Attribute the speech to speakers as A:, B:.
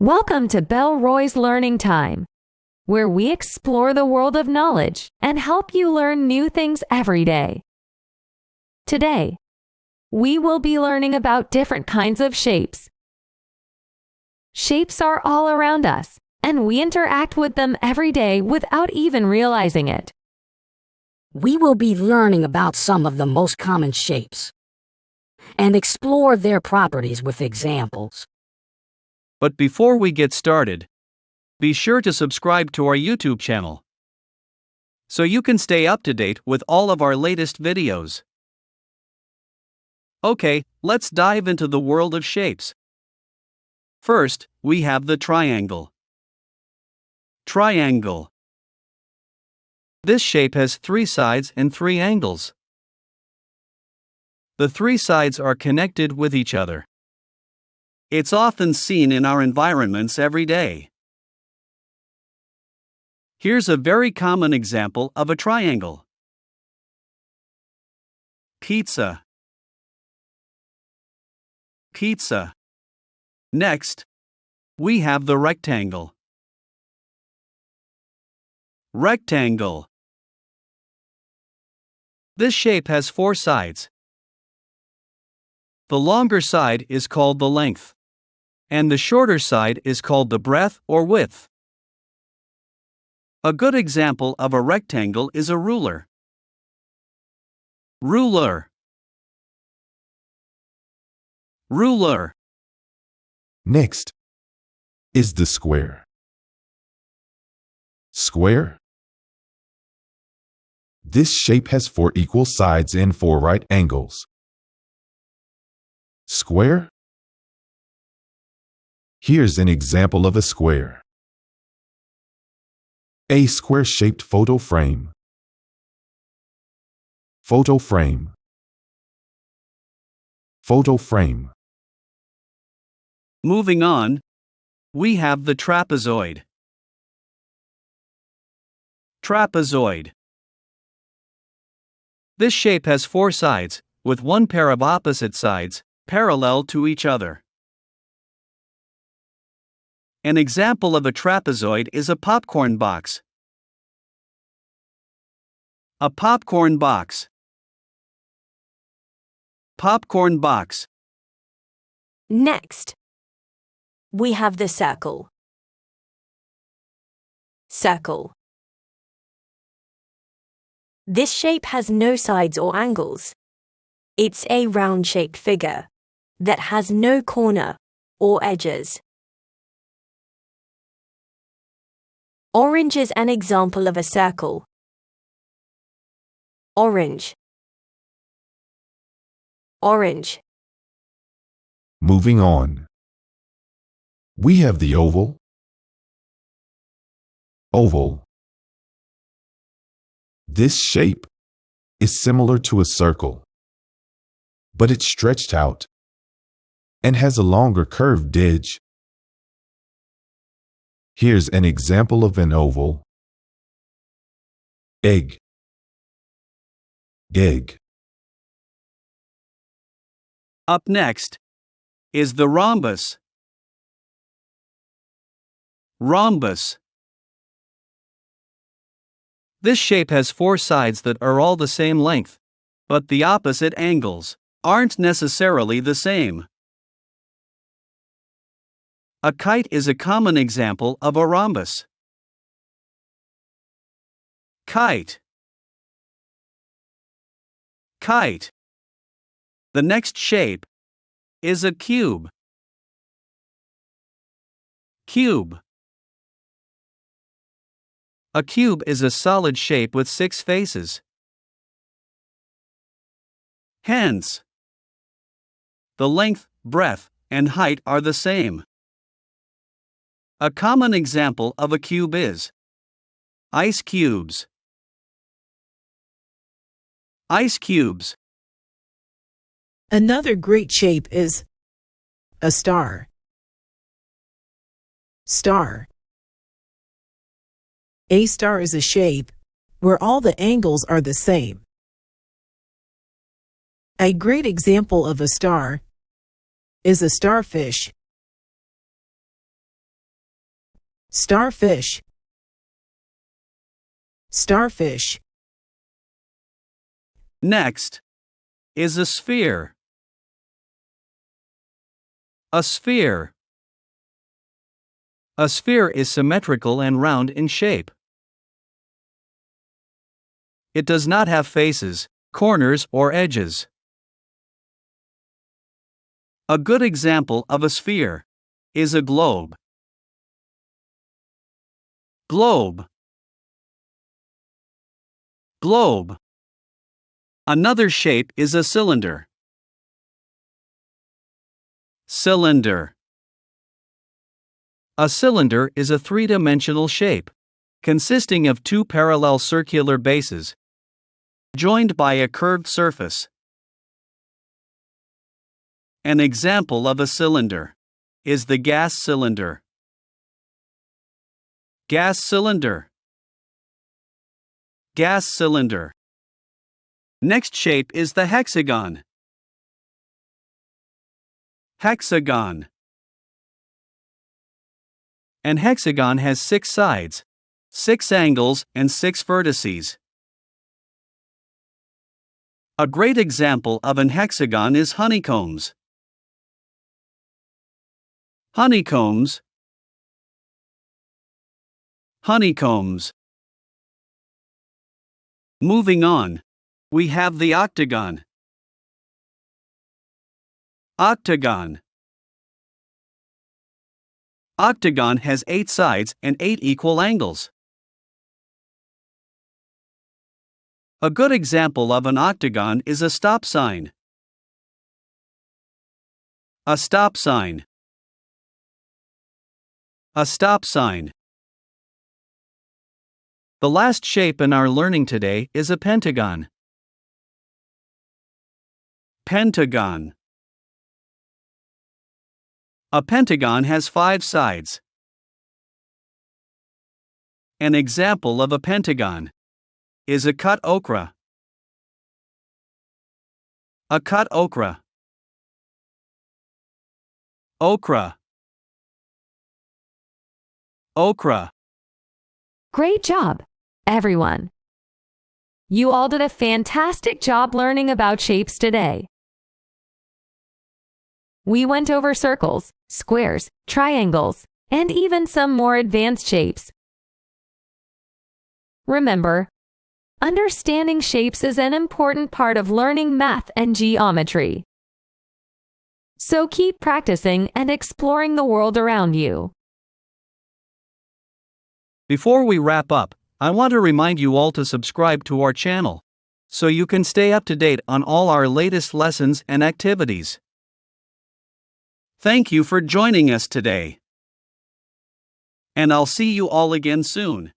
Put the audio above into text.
A: Welcome to BELROY'S Learning Time, where we explore the world of knowledge and help you learn new things every day. Today, we will be learning about different kinds of shapes. Shapes are all around us, and we interact with them every day without even realizing it.
B: We will be learning about some of the most common shapes and explore their properties with examples.
C: But before we get started, be sure to subscribe to our YouTube channel so you can stay up to date with all of our latest videos. Okay, let's dive into the world of shapes. First, we have the triangle. Triangle. This shape has 3 sides and 3 angles. The 3 sides are connected with each other. It's often seen in our environments every day. Here's a very common example of a triangle. Pizza. Pizza. Next, we have the rectangle. Rectangle. This shape has 4 sides. The longer side is called the length, and the shorter side is called the breadth or width. A good example of a rectangle is a ruler. Ruler. Ruler.
D: Next is the square. Square. This shape has 4 equal sides and 4 right angles. Square. Here's an example of a square. A square-shaped photo frame. Photo frame. Photo frame.
C: Moving on, we have the trapezoid. Trapezoid. This shape has 4 sides, with 1 pair of opposite sides, parallel to each other. An example of a trapezoid is a popcorn box. A popcorn box. Popcorn box.
E: Next, we have the circle. Circle. This shape has no sides or angles. It's a round-shaped figure that has no corner or edges. Orange is an example of a circle. Orange. Orange.
D: Moving on. We have the oval. Oval. This shape is similar to a circle, but it's stretched out and has a longer curved edge. Here's an example of an oval. Egg. Egg.
C: Up next is the rhombus. Rhombus. This shape has 4 sides that are all the same length, but the opposite angles aren't necessarily the same. A kite is a common example of a rhombus. Kite. Kite. The next shape is a cube. Cube. A cube is a solid shape with 6 faces. Hence, the length, breadth, and height are the same. A common example of a cube is ice cubes. Ice cubes.
F: Another great shape is a star. Star. A star is a shape where all the angles are the same. A great example of a star is a starfish. Starfish. Starfish.
C: Next is a sphere. A sphere. A sphere is symmetrical and round in shape. It does not have faces, corners, or edges. A good example of a sphere is a globe. Globe. Globe. Another shape is a cylinder. Cylinder. A cylinder is a three-dimensional shape, consisting of two parallel circular bases, joined by a curved surface. An example of a cylinder is the gas cylinder. Gas cylinder. Gas cylinder. Next shape is the hexagon. Hexagon. An hexagon has 6 sides, 6 angles, and 6 vertices. A great example of an hexagon is honeycombs. Honeycombs. Honeycombs. Moving on, we have the octagon. Octagon. Octagon has 8 sides and 8 equal angles. A good example of an octagon is a stop sign. A stop sign. A stop sign. The last shape in our learning today is a pentagon. Pentagon. A pentagon has 5 sides. An example of a pentagon is a cut ochre. A cut ochre. Ochre. Ochre.
A: Great job, everyone! You all did a fantastic job learning about shapes today. We went over circles, squares, triangles, and even some more advanced shapes. Remember, understanding shapes is an important part of learning math and geometry. So keep practicing and exploring the world around you.
C: Before we wrap up, I want to remind you all to subscribe to our channel, so you can stay up to date on all our latest lessons and activities. Thank you for joining us today. And I'll see you all again soon.